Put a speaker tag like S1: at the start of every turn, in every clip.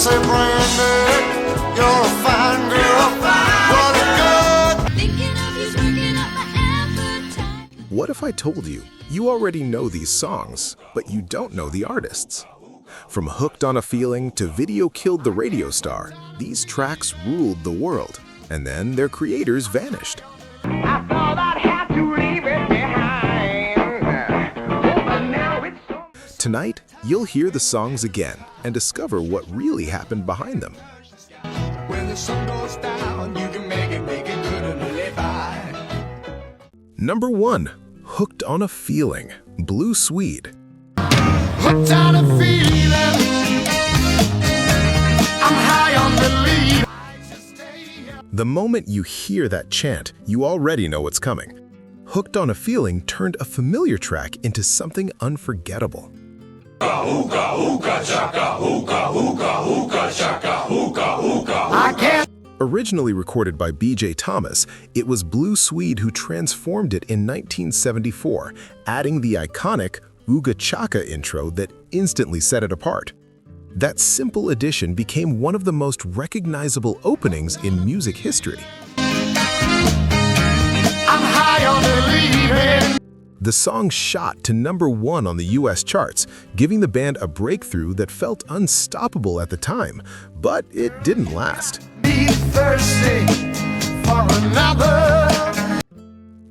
S1: say, Brandy, you're a fine girl. What a good.
S2: Thinking of you's working up my appetite.
S3: What if I told you you already know these songs, but you don't know the artists? From Hooked on a Feeling to Video Killed the Radio Star, these tracks ruled the world, and then their creators vanished.
S4: I thought I'd have to leave it behind. Oh, but now it's so...
S3: Tonight, you'll hear the songs again and discover what really happened behind them.
S1: When the sun goes down, you can make it good and live by.
S3: Number 1. Hooked on a Feeling, Blue Swede.
S1: Hooked on a feeling. I'm high on belief.
S3: The moment you hear that chant, you already know what's coming. Hooked on a Feeling turned a familiar track into something unforgettable.
S1: I can't.
S3: Originally recorded by B.J. Thomas, it was Blue Swede who transformed it in 1974, adding the iconic Ooga Chaka intro that instantly set it apart. That simple addition became one of the most recognizable openings in music history.
S1: I'm high on believing.
S3: The song shot to number 1 on the US charts, giving the band a breakthrough that felt unstoppable at the time, but it didn't last.
S1: Be thirsty for another.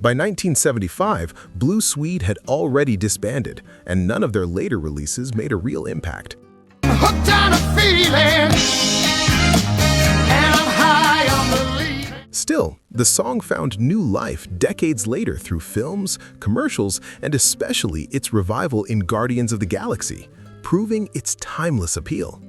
S3: By 1975, Blue Swede had already disbanded, and none of their later releases made a real impact.
S1: Hooked on a feeling. And I'm high on believing.
S3: Still, the song found new life decades later through films, commercials, and especially its revival in Guardians of the Galaxy, proving its timeless appeal.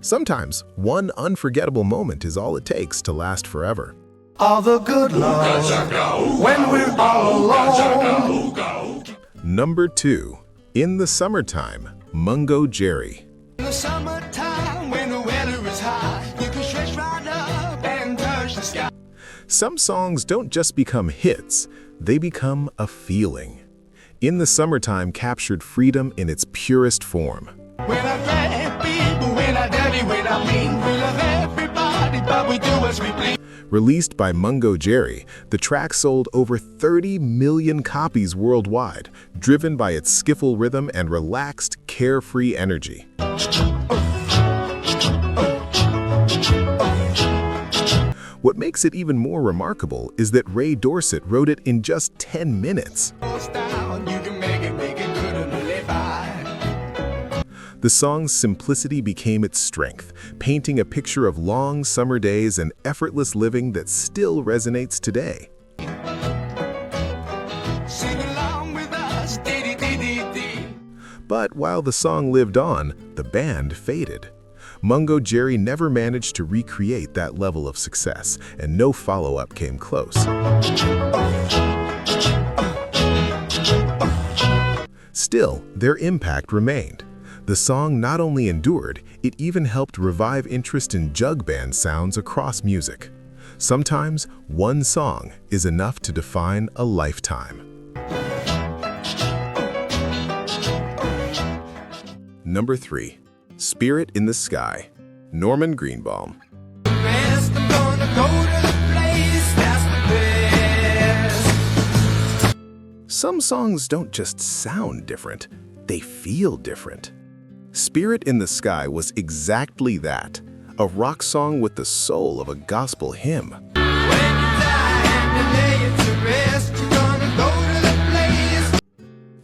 S3: Sometimes, one unforgettable moment is all it takes to last forever.
S1: All the good love when we're all alone.
S3: Number 2. In the Summertime, Mungo Jerry.
S1: In the summertime when the weather is hot, you can stretch right up and touch the sky.
S3: Some songs don't just become hits, they become a feeling. In the Summertime captured freedom in its purest form.
S1: When I drag people, when I dirty, when I mean, we love everybody, but we do as we please.
S3: Released by Mungo Jerry, the track sold over 30 million copies worldwide, driven by its skiffle rhythm and relaxed, carefree energy. What makes it even more remarkable is that Ray Dorset wrote it in just 10 minutes. The song's simplicity became its strength, painting a picture of long summer days and effortless living that still resonates today.
S1: Sing along with us, dee-dee-dee-dee-dee.
S3: But while the song lived on, the band faded. Mungo Jerry never managed to recreate that level of success, and no follow-up came close. Still, their impact remained. The song not only endured, it even helped revive interest in jug band sounds across music. Sometimes, one song is enough to define a lifetime. Number 3. Spirit in the Sky, Norman Greenbaum.
S1: Best, I'm gonna go to the place that's the best.
S3: Some songs don't just sound different, they feel different. Spirit in the Sky was exactly that, a rock song with the soul of a gospel hymn.
S1: When you die and you lay it to rest, you're gonna go to the place.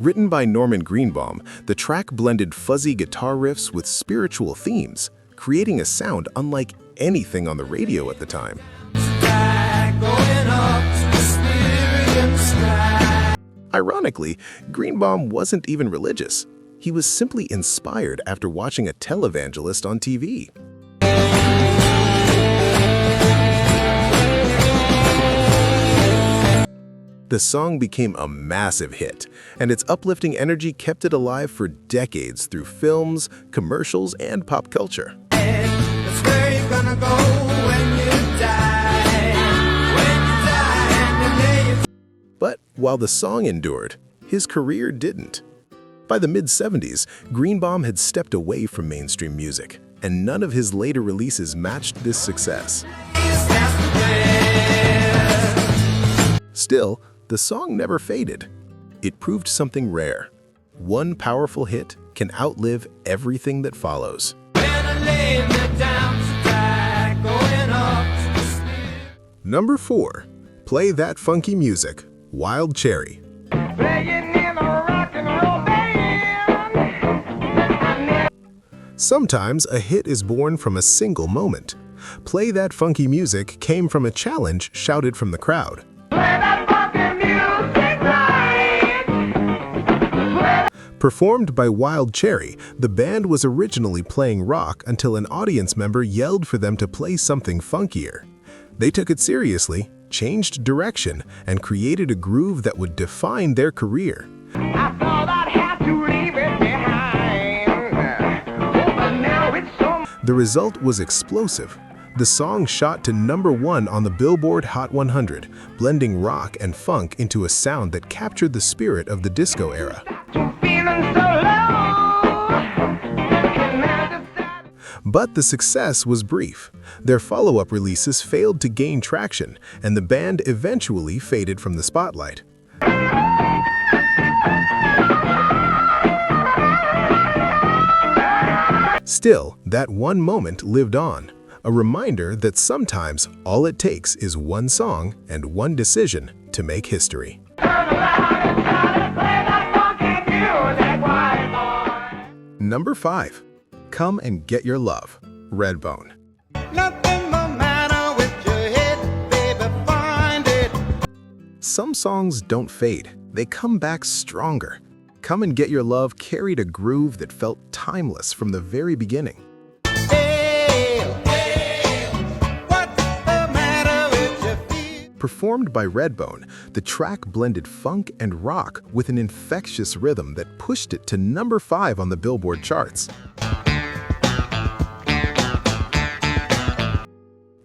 S3: Written by Norman Greenbaum, the track blended fuzzy guitar riffs with spiritual themes, creating a sound unlike anything on the radio at the time.
S1: Sky going up to the spirit in the sky.
S3: Ironically, Greenbaum wasn't even religious. He was simply inspired after watching a televangelist on TV. The song became a massive hit, and its uplifting energy kept it alive for decades through films, commercials, and pop culture.
S1: That's where you're gonna go when you die. When you die and you lay it.
S3: But while the song endured, his career didn't. By the mid-70s, Greenbaum had stepped away from mainstream music, and none of his later releases matched this success. Still, the song never faded. It proved something rare. One powerful hit can outlive everything that follows. Number 4. Play That Funky Music, Wild Cherry.
S4: Playing in a rock and roll band.
S3: Sometimes a hit is born from a single moment. Play That Funky Music came from a challenge shouted from the crowd.
S4: Play that fucking music right.
S3: Performed by Wild Cherry, the band was originally playing rock until an audience member yelled for them to play something funkier. They took it seriously, changed direction, and created a groove that would define their career.
S4: I thought I'd have to leave it behind. But now it's so
S3: The result was explosive. The song shot to number 1 on the Billboard Hot 100, blending rock and funk into a sound that captured the spirit of the disco era.
S4: feeling so low. And now just
S3: But the success was brief. Their follow-up releases failed to gain traction, and the band eventually faded from the spotlight. Still, that one moment lived on, a reminder that sometimes all it takes is one song and one decision to make history. Number 5. Come and Get Your Love, Redbone.
S1: Nothing the matter with your head, baby, find it.
S3: Some songs don't fade, they come back stronger. Come and Get Your Love carried a groove that felt timeless from the very beginning.
S1: Hey, what's the matter with your feet?
S3: Performed by Redbone, the track blended funk and rock with an infectious rhythm that pushed it to number 5 on the Billboard charts.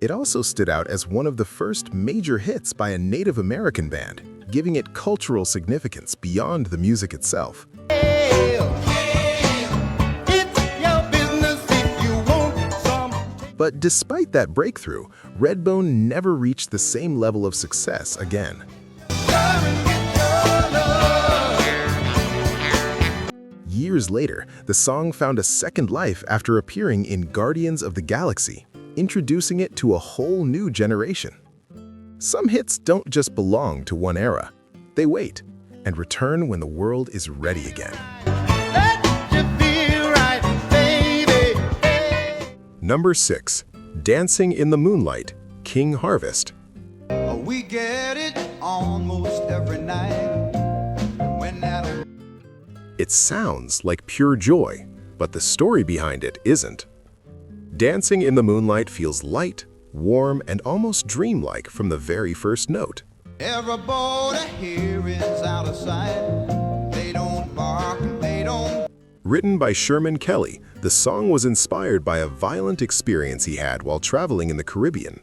S3: It also stood out as one of the first major hits by a Native American band, giving it cultural significance beyond the music itself.
S1: It's your business if you want some.
S3: But despite that breakthrough, Redbone never reached the same level of success again.
S1: Come and get your love.
S3: Years later, the song found a second life after appearing in Guardians of the Galaxy, introducing it to a whole new generation. Some hits don't just belong to one era. They wait and return when the world is ready again.
S1: Let you feel right, baby.
S3: Number 6. Dancing in the Moonlight, King Harvest.
S1: We get it almost every night. When that
S3: It sounds like pure joy, but the story behind it isn't. Dancing in the Moonlight feels light, warm, and almost dreamlike from the very first note.
S1: everybody here is out of sight. They don't bark and they don't.
S3: Written by Sherman Kelly, the song was inspired by a violent experience he had while traveling in the Caribbean.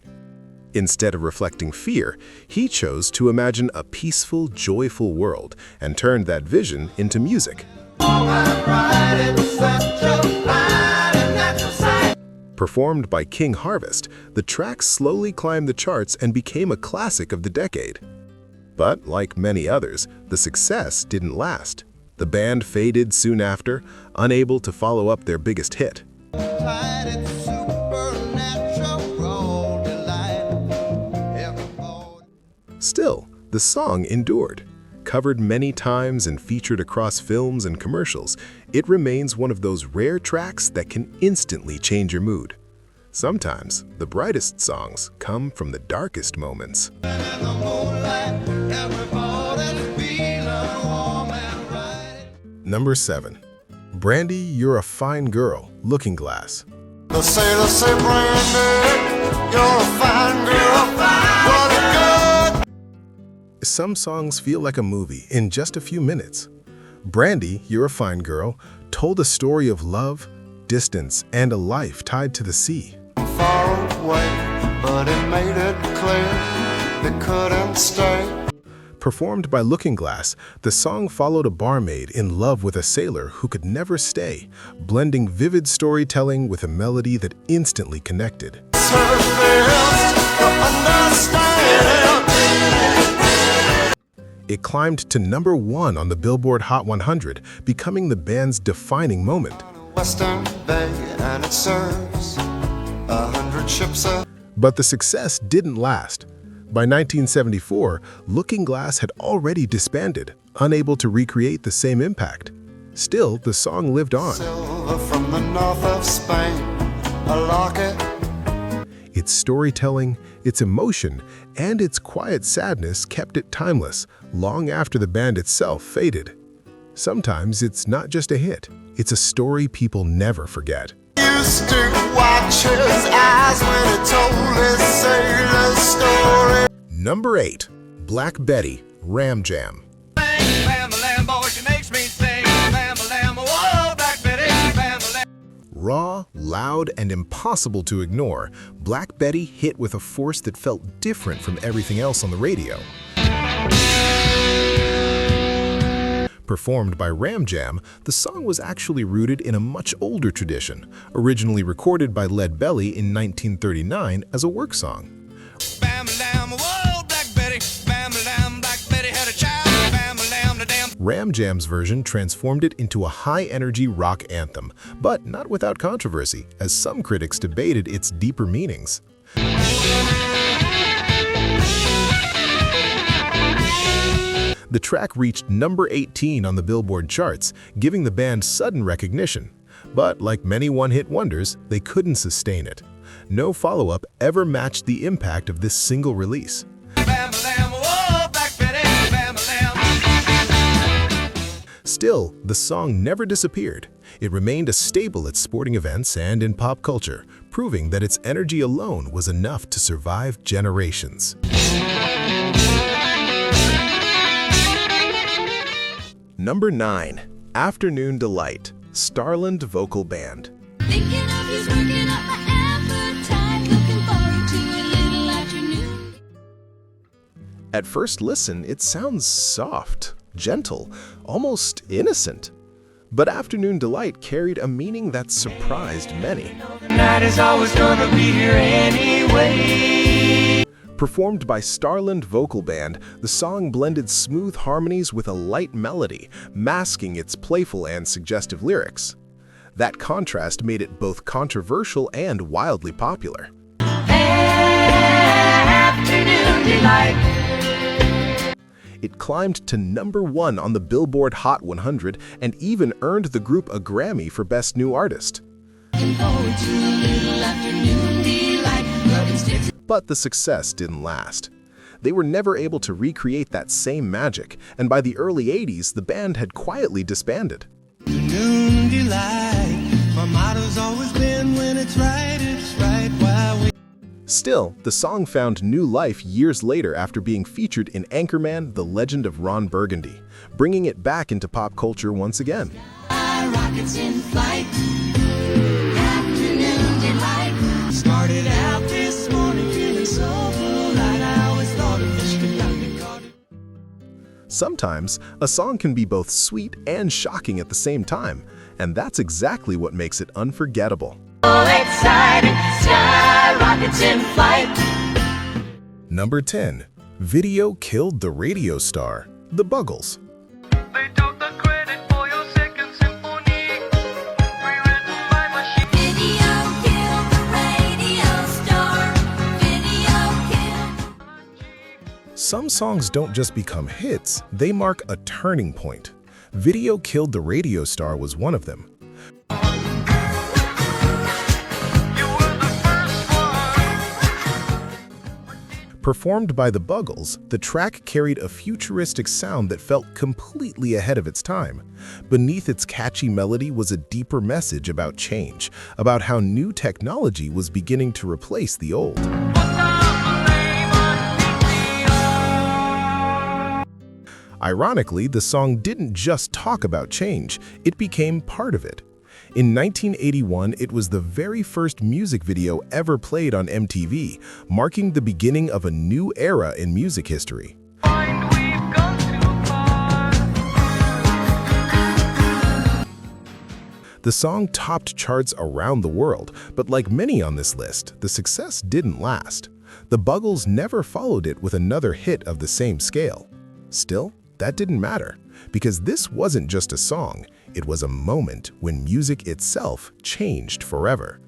S3: Instead of reflecting fear, he chose to imagine a peaceful, joyful world and turned that vision into music. Performed by King Harvest, the track slowly climbed the charts and became a classic of the decade. But like many others, the success didn't last. The band faded soon after, unable to follow up their biggest hit. Still, the song endured. Covered many times and featured across films and commercials, it remains one of those rare tracks that can instantly change your mood. Sometimes, the brightest songs come from the darkest moments. Number 7. Brandy, You're a Fine Girl, Looking Glass.
S5: The sailors say, Brandy, you're a fine girl. What a good.
S3: Some songs feel like a movie in just a few minutes. Brandy, You're a Fine Girl told a story of love, distance, and a life tied to the sea.
S5: Far away, but it made it clear they couldn't stay.
S3: Performed by Lookinglass, the song followed a barmaid in love with a sailor who could never stay, blending vivid storytelling with a melody that instantly connected. It climbed to number 1 on the Billboard Hot 100, becoming the band's defining moment.
S5: Western Bay, and it serves 100 ships.
S3: But the success didn't last. By 1974, Lookinglass had already disbanded, unable to recreate the same impact. Still, the song lived on.
S5: Silver from the north of Spain, a locket.
S3: Its storytelling, its emotion, and its quiet sadness kept it timeless, long after the band itself faded. Sometimes it's not just a hit, it's a story people never forget.
S5: Used to watch his eyes when he told his sailor story.
S3: Number 8. Black Betty, Ram Jam. Raw, loud, and impossible to ignore, Black Betty hit with a force that felt different from everything else on the radio. Performed by Ram Jam, the song was actually rooted in a much older tradition, originally recorded by Lead Belly in 1939 as a work song. Ram Jam's version transformed it into a high-energy rock anthem, but not without controversy, as some critics debated its deeper meanings. The track reached number 18 on the Billboard charts, giving the band sudden recognition. But like many one-hit wonders, they couldn't sustain it. No follow-up ever matched the impact of this single release. Still, the song never disappeared. It remained a staple at sporting events and in pop culture, proving that its energy alone was enough to survive generations. Number 9. Afternoon Delight, Starland Vocal Band.
S2: Thinking of you's working up my appetite. Looking forward to a little afternoon.
S3: At first listen, it sounds soft, gentle, almost innocent. But Afternoon Delight carried a meaning that surprised many.
S1: The night is always gonna be here anyway.
S3: Performed by Starland Vocal Band, the song blended smooth harmonies with a light melody, masking its playful and suggestive lyrics. That contrast made it both controversial and wildly popular.
S1: Afternoon delight.
S3: It climbed to number 1 on the Billboard Hot 100 and even earned the group a Grammy for Best New Artist.
S2: Looking forward to a little afternoon delight. Rubbing sticks.
S3: But the success didn't last. They were never able to recreate that same magic, and by the early 80s, the band had quietly disbanded.
S1: Afternoon delight. My motto's always been when it's right while we.
S3: Still, the song found new life years later after being featured in Anchorman: The Legend of Ron Burgundy, bringing it back into pop culture once again.
S2: Rockets in flight. Afternoon delight.
S1: Started out this morning feeling so polite. I always thought a fish could not be caught.
S3: Sometimes, a song can be both sweet and shocking at the same time, and that's exactly what makes it unforgettable.
S2: So excited. Sky rockets in flight.
S3: Number 10. Video Killed the Radio Star, The Buggles.
S1: They took the credit for your second symphony, rewritten by machine.
S2: Video killed the radio star. Video killed.
S3: Some songs don't just become hits, they mark a turning point. Video Killed the Radio Star was one of them.
S1: You were the first one.
S3: Performed by the Buggles, the track carried a futuristic sound that felt completely ahead of its time. Beneath its catchy melody was a deeper message about change, about how new technology was beginning to replace the old. Ironically, the song didn't just talk about change, it became part of it. In 1981, it was the very first music video ever played on MTV, marking the beginning of a new era in music history.
S1: We've got
S3: The song topped charts around the world, but like many on this list, the success didn't last. The Buggles never followed it with another hit of the same scale. Still, that didn't matter, because this wasn't just a song, it was a moment when music itself changed forever.